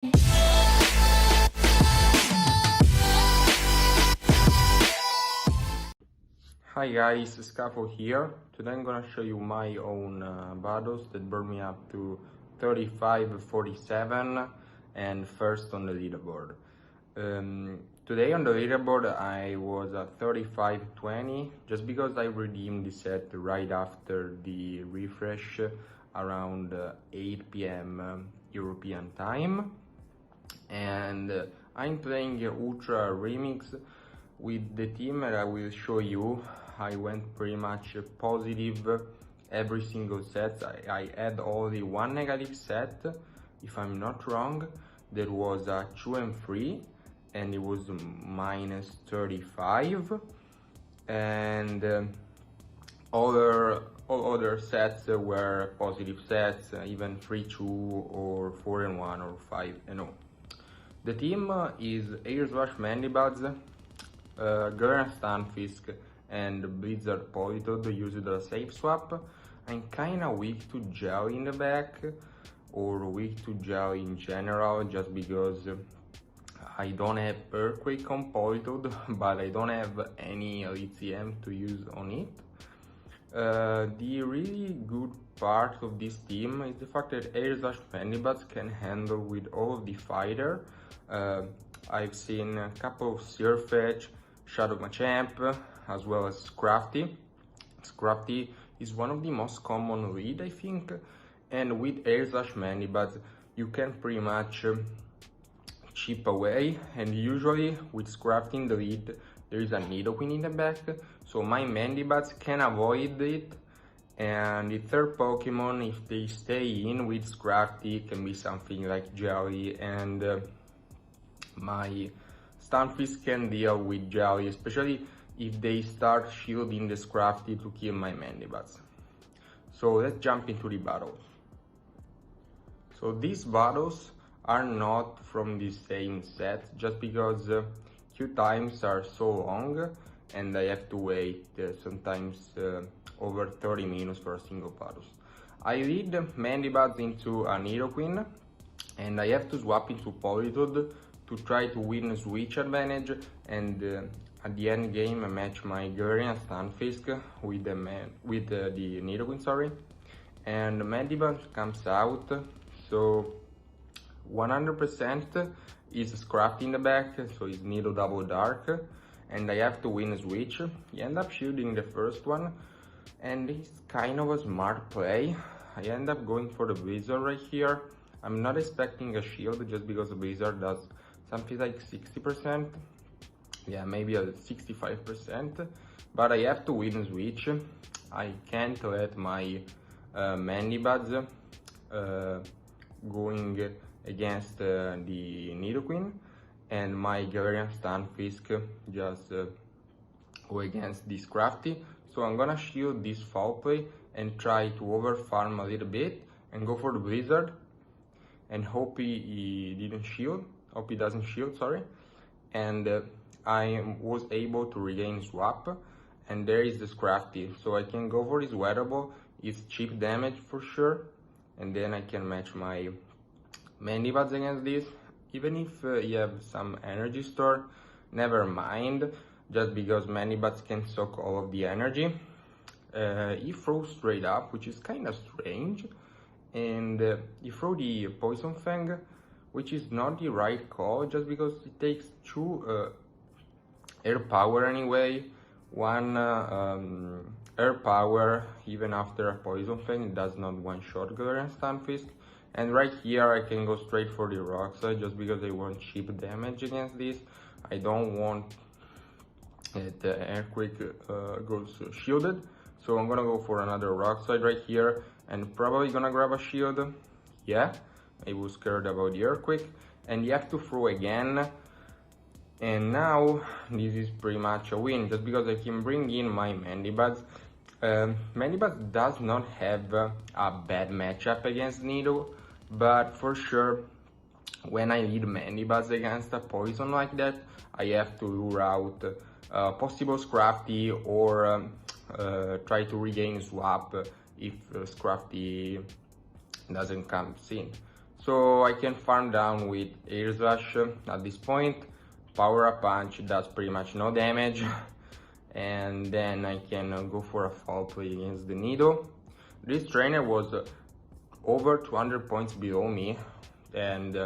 Hi guys, SCAFO here. Today I'm gonna show you my own battles that brought me up to 35-47 and first on the leaderboard. Today on the leaderboard I was at 35-20 just because I redeemed the set right after the refresh around 8 p.m. European time, and I'm playing Ultra Remix with the team that I will show you. I went pretty much positive every single set. I had only one negative set, if I'm not wrong. That was a 2-3 and it was minus 35, and all other sets were positive sets, even 3-2 or 4-1 or 5-0. The team is Air/Mandibuds, Gurren Stunfisk and Blizzard Politoed used a safe swap. I'm kinda weak to Jelly in the back, or weak to Jelly in general, just because I don't have Earthquake on Politoed, but I don't have any LCM to use on it. The really good part of this team is the fact that Air/Mandibuds can handle with all of the fighter. I've seen a couple of Surfetch, Shadow Machamp, as well as Scrafty. Scrafty is one of the most common lead, I think, and with Air/Mandibuds you can pretty much chip away, and usually with Scrafty in the lead there is a Nidoqueen in the back, so my Mandibuds can avoid it, and the third Pokemon, if they stay in with Scrafty, can be something like Jelly, and my Stunfisk can deal with Jelly, especially if they start shielding the Scrafty to kill my Mandibuds. So let's jump into the battles. So these battles are not from the same set, just because queue times are so long and I have to wait sometimes over 30 minutes for a single battle. I lead Mandibuds into a Nidoqueen and I have to swap into Politoed to try to win a switch advantage, and at the end game I match my Gurren Stunfisk with the Nidoqueen, sorry, and Mandibuds comes out, so 100% is Scrafty in the back, so it's Nido Double Dark, and I have to win a switch. He end up shielding the first one, and it's kind of a smart play. I end up going for the Blizzard right here. I'm not expecting a shield just because the Blizzard does something like 60%, yeah, maybe a 65%, but I have to win a switch. I can't let my Mandibuds going against the Nidoqueen and my Gurren Stunfisk just go against this Scrafty. So I'm gonna shield this foul play and try to overfarm a little bit and go for the Blizzard and hope he didn't shield. Hope he doesn't shield, sorry. And I was able to regain swap, and there is the Scrafty, so I can go for his wearable. It's cheap damage for sure, and then I can match my Mandibuds against this. Even if you have some energy store, never mind, just because Mandibuds can soak all of the energy. He throws straight up, which is kind of strange, and he throws the Poison Fang, which is not the right call, just because it takes 2 air power anyway. 1 air power, even after a Poison Fang, it does not one-shot Gurren Stunfisk. And right here I can go straight for the Rock Slide, just because I want cheap damage against this. I don't want that the Earthquake goes shielded, so I'm gonna go for another Rock Slide right here, and probably gonna grab a shield. Yeah, I was scared about the Earthquake, and you have to throw again, and now this is pretty much a win, just because I can bring in my Mandibuds. Mandibuds does not have a bad matchup against Nido, but for sure when I lead Mandibuds against a poison like that, I have to lure out possible Scrafty or try to regain swap if Scrafty doesn't come in. So I can farm down with Air Slash at this point. Power Up Punch does pretty much no damage. And then I can go for a foul play against the Nido. This trainer was over 200 points below me, and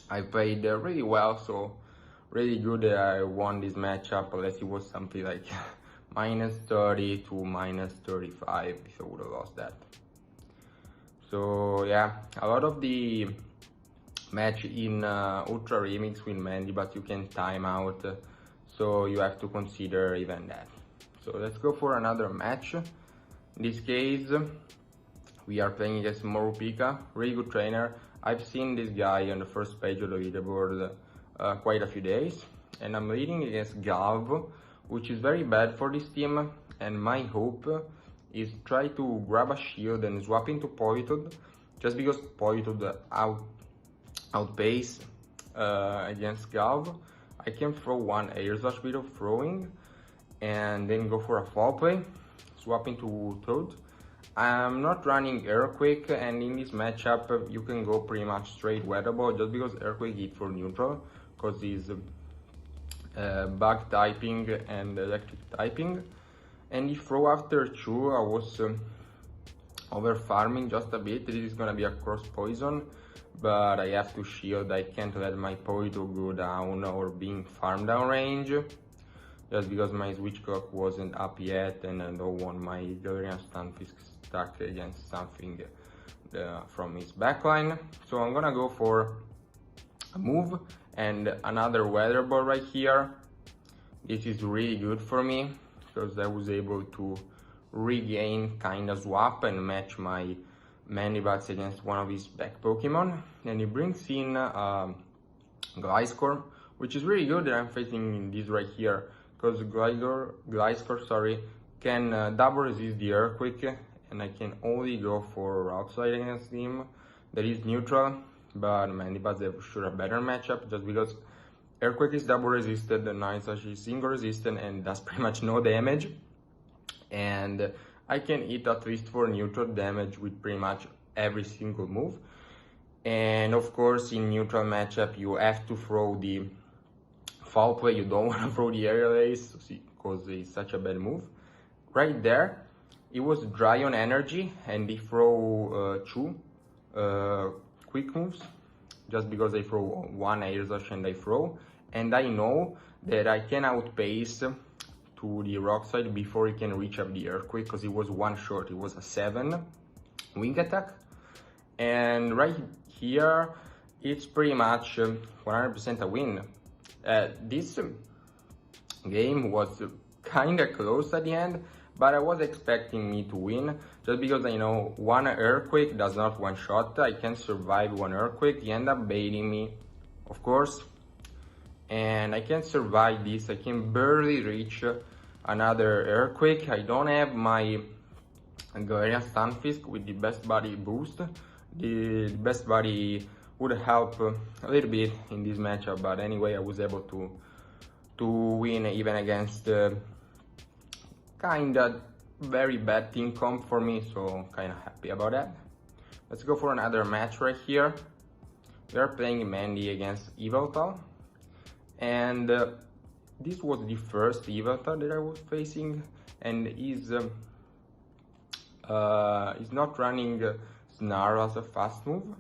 I played really well, so really good that I won this matchup, unless it was something like minus 30 to minus 35 if I would have lost that. So yeah, a lot of the match in Ultra Remix with Mandy, but you can time out, so you have to consider even that. So let's go for another match. In this case, we are playing against Morupika, really good trainer. I've seen this guy on the first page of the leaderboard quite a few days, and I'm leading against Galv, which is very bad for this team, and my hope is try to grab a shield and swap into Politoed, just because Politoed outpace against Galv. I can throw one Air Slash bit of throwing and then go for a foul play, swap into Toad. I'm not running Earthquake, and in this matchup you can go pretty much straight Weather Ball, just because Earthquake hit for neutral, because he's bug typing and electric typing. And if throw after 2, I was over farming just a bit. This is gonna be a cross poison, but I have to shield. I can't let my Polito go down or being farm down range, just because my switch clock wasn't up yet, and I don't want my Galarian Stunfisk stuck against something from his backline. So I'm gonna go for a move and another Weather Ball right here. This is really good for me, because I was able to regain kind of swap and match my Mandibats against one of his back Pokemon. And he brings in Gliscor, which is really good that I'm facing in this right here, because Gliscor can double resist the Earthquake, and I can only go for Rock Slide against him. That is neutral, but Mandibats have sure a better matchup, just because Earthquake is double resisted, Night Slash is single resistant and does pretty much no damage. And I can hit at least for neutral damage with pretty much every single move. And of course, in neutral matchup, you have to throw the foul play. You don't want to throw the aerial ace, because it's such a bad move. Right there, it was dry on energy, and they throw 2 quick moves, just because I throw one Air Slash and I throw. And I know that I can outpace to the Rock Slide before he can reach up the Earthquake, because it was one shot. It was a 7 wing attack. And right here, it's pretty much 100% a win. This game was kind of close at the end, but I was expecting me to win, just because I know one Earthquake does not one-shot. I can survive one Earthquake. He ended up baiting me, of course, and I can survive this. I can barely reach another Earthquake. I don't have my Galarian Stunfisk with the best body boost. The best body would help a little bit in this matchup, but anyway, I was able to win even against kinda very bad team comp for me, so kinda happy about that. Let's go for another match right here. We are playing Mandy against Yveltal, and this was the first Yveltal that I was facing, and he's not running Snarl as a fast move,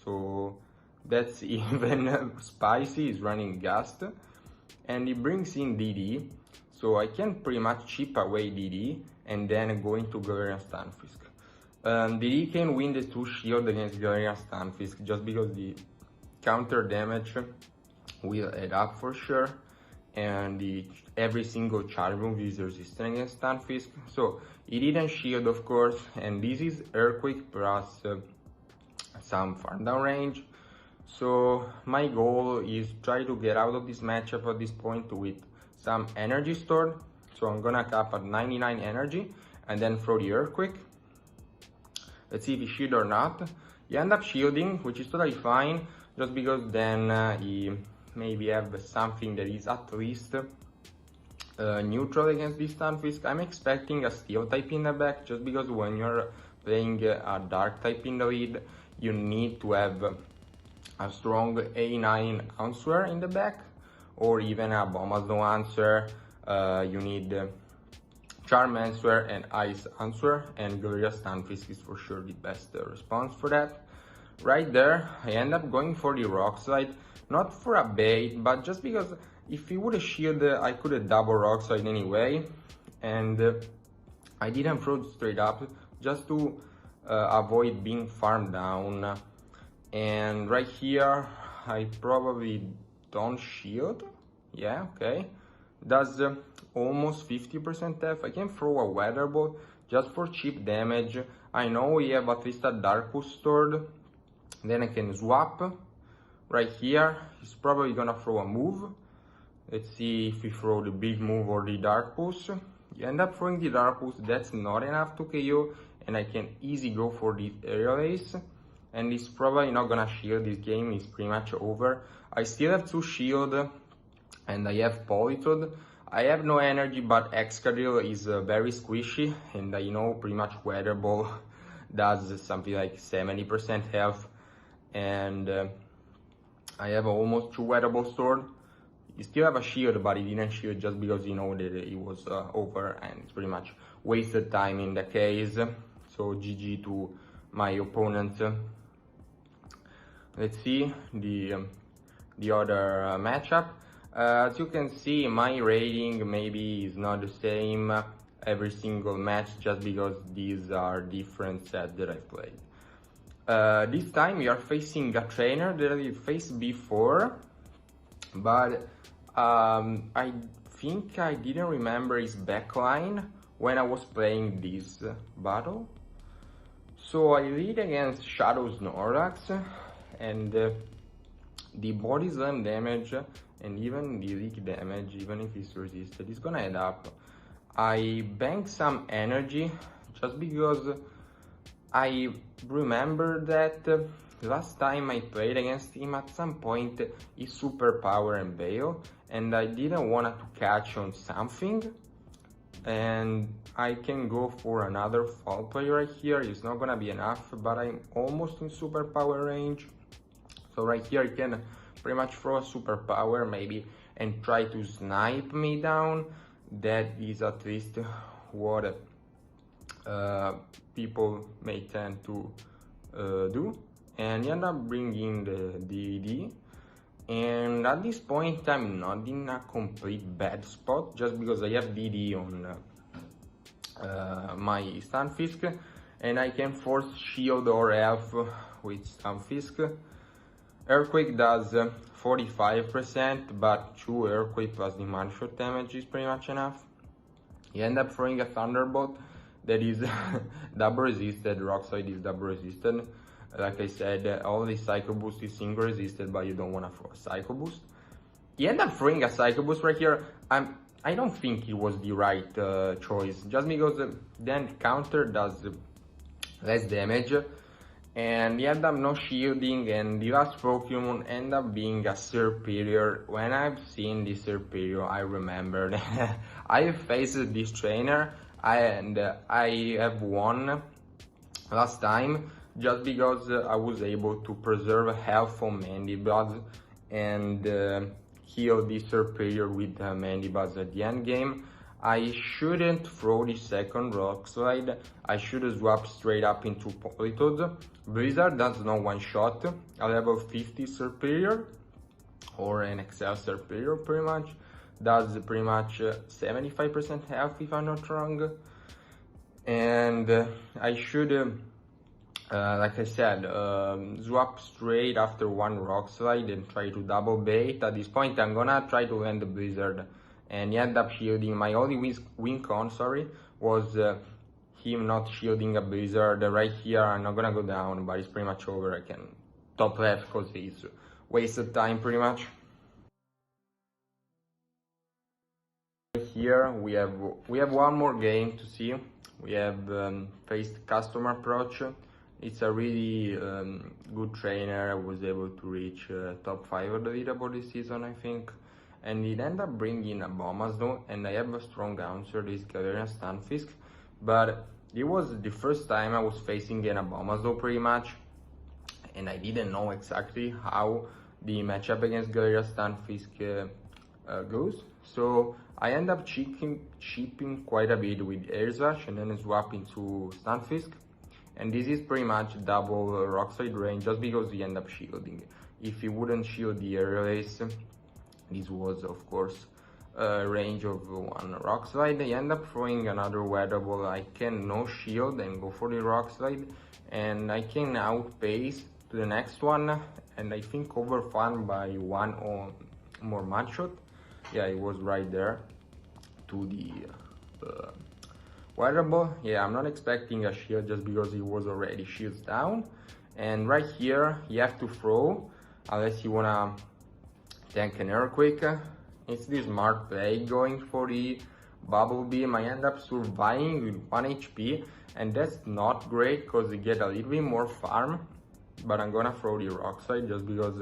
so that's even spicy. He's running Gust, and he brings in DD, so I can pretty much chip away DD and then go into Galarian Stunfisk. DD can win the 2 shield against Galarian Stunfisk, just because the counter damage will add up for sure, and every single charge move is resistant against Stunfisk. So he didn't shield, of course, and this is Earthquake plus some farm down range. So my goal is try to get out of this matchup at this point with some energy stored. So I'm gonna cap at 99 energy and then throw the Earthquake. Let's see if he shield or not. He end up shielding, which is totally fine, just because then he maybe have something that is at least neutral against this Stunfisk. I'm expecting a Steel type in the back, just because when you're playing a Dark type in the lead, you need to have a strong A9 answer in the back, or even a Bombazno answer. You need Charm answer and Ice answer, and Gorilla Stunfisk is for sure the best response for that. Right there, I end up going for the Rock Slide, not for a bait, but just because if he would have shielded, I could have double Rock Slide anyway, and I didn't throw straight up just to avoid being farmed down. And right here, I probably don't shield. Yeah, okay. Does almost 50% F. I can throw a Weather Ball just for cheap damage. I know we have at least a Darkus stored. Then I can swap. Right here, he's probably gonna throw a move. Let's see if we throw the big move or the Darkus. You end up throwing the Darkus, that's not enough to KO, and I can easily go for the Aerial Ace. And he's probably not gonna shield. This game is pretty much over. I still have 2 shield, and I have Politoed. I have no energy, but Excadrill is very squishy, and I know pretty much Weather Ball does something like 70% health, and I have almost 2 Weather Balls stored. You still have a shield, but he didn't shield just because you know that it was over, and it's pretty much wasted time in the case. So GG to my opponent. Let's see the other matchup. As you can see, my rating maybe is not the same every single match, just because these are different sets that I've played. This time we are facing a trainer that I faced before, but I think I didn't remember his backline when I was playing this battle. So I lead against Shadow Snorlax, and the body slam damage and even the leak damage, even if it's resisted, is gonna add up. I banked some energy just because I remember that last time I played against him, at some point he superpower and bail, and I didn't want to catch on something, and I can go for another fall play right here. It's not gonna be enough, but I'm almost in superpower range. So right here I can pretty much throw a superpower maybe and try to snipe me down. That is at least what people may tend to do. And you end up bringing the DD. And at this point I'm not in a complete bad spot, just because I have DD on my Stunfisk, and I can force shield or health with Stunfisk. Earthquake does 45%, but 2 Earthquake plus the Manshot damage is pretty much enough. You end up throwing a Thunderbolt that is double resisted. Rock Slide is double resisted. Like I said, all the Psycho Boost is single resisted, but you don't want to throw a Psycho Boost. You end up throwing a Psycho Boost right here. I don't think it was the right choice, just because then counter does less damage, and you end up not shielding, and the last Pokemon end up being a Serperior. When I've seen this Serperior, I remember that I faced this trainer, and I have won last time, just because I was able to preserve health on Mandibuzz and kill the Serperior with Mandibuzz at the end game. I shouldn't throw the second Rock Slide. I should swap straight up into Politoed. Blizzard does no one-shot a level 50 Serperior, or an XL Serperior pretty much. Does pretty much 75% health if I'm not wrong. And I should, like I said, swap straight after one Rock Slide and try to double bait. At this point I'm gonna try to land the Blizzard, and he ended up shielding. My only win con, was him not shielding a Blizzard. Right here I'm not gonna go down, but it's pretty much over. I can top left because it's wasted time pretty much. Here we have one more game to see. We have faced Custom Approach. It's a really good trainer. I was able to reach top 5 of the leaderboard this season, I think. And it ended up bringing a Bombazno, and I have a strong answer, this Galarian Stunfisk. But it was the first time I was facing an Bombazno pretty much. and I didn't know exactly how the matchup against Galarian Stunfisk goes. So I end up cheaping quite a bit with Air Slash and then swapping to Stunfisk. And this is pretty much double Rock Slide range just because he end up shielding. If he wouldn't shield the Air Race, this was of course a range of one Rock Slide. I end up throwing another Weather Ball. I can no shield and go for the Rock Slide, and I can outpace to the next one, and I think overfund by one or more match shot. Yeah, it was right there to the Weather Ball. Yeah, I'm not expecting a shield just because it was already shields down. And right here, you have to throw, unless you wanna tank an Earthquake. It's the smart play going for the Bubble Beam. I end up surviving with 1 HP, and that's not great because you get a little bit more farm. But I'm gonna throw the Rock Slide just because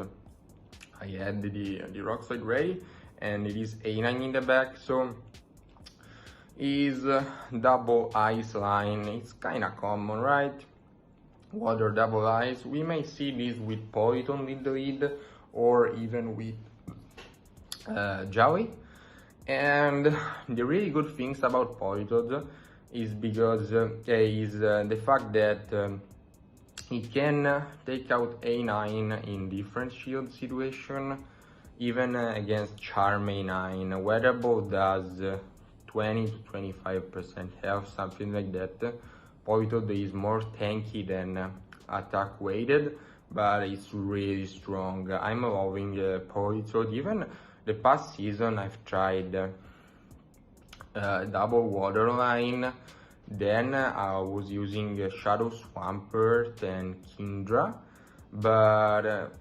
I had the Rock Slide ready, and it is A9 in the back, so is double ice line. It's kinda common, right? Water double ice. We may see this with Polyton with the lead, or even with Joey. And the really good things about Polyton is because the fact that he can take out A9 in different shield situation, even against Charm A9. Weather Ball does 20 to 25% health, something like that. Polyton is more tanky than attack weighted, but it's really strong. I'm loving Polyton. Even the past season I've tried double water line, then I was using Shadow Swampert and Kindra, but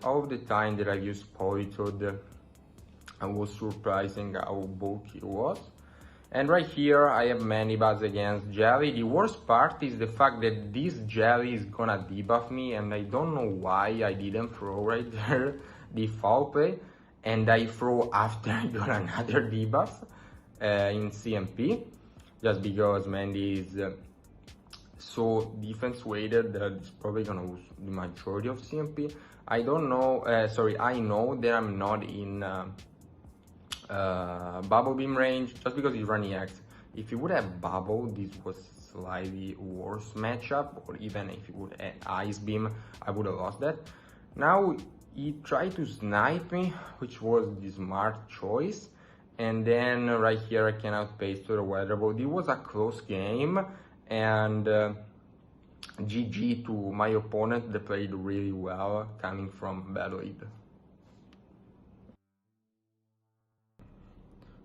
all the time that I used Polyton, I was surprising how bulky it was. And right here I have Manibuzz against Jelly. The worst part is the fact that this Jelly is gonna debuff me, and I don't know why I didn't throw right there the foul play, and I throw after I got another debuff in CMP, just because Mandy is so defense weighted that it's probably gonna lose the majority of CMP. I don't know, I know that I'm not in Bubble Beam range just because he's running X. If he would have Bubble, this was slightly worse matchup, or even if he would have Ice Beam, I would have lost that. Now he tried to snipe me, which was the smart choice, and then right here I can outpace to the Weather Ball. It was a close game, and GG to my opponent. They played really well coming from bad lead.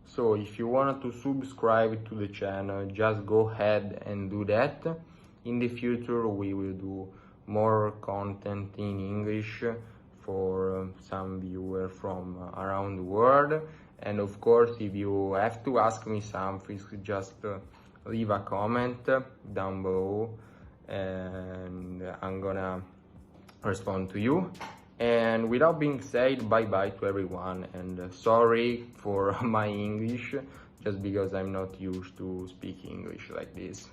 So if you wanted to subscribe to the channel, just go ahead and do that. In the future we will do more content in English for some viewers from around the world. And of course, if you have to ask me something, just leave a comment down below and I'm gonna respond to you. And without being said, bye bye to everyone, and sorry for my English, just because I'm not used to speaking English like this.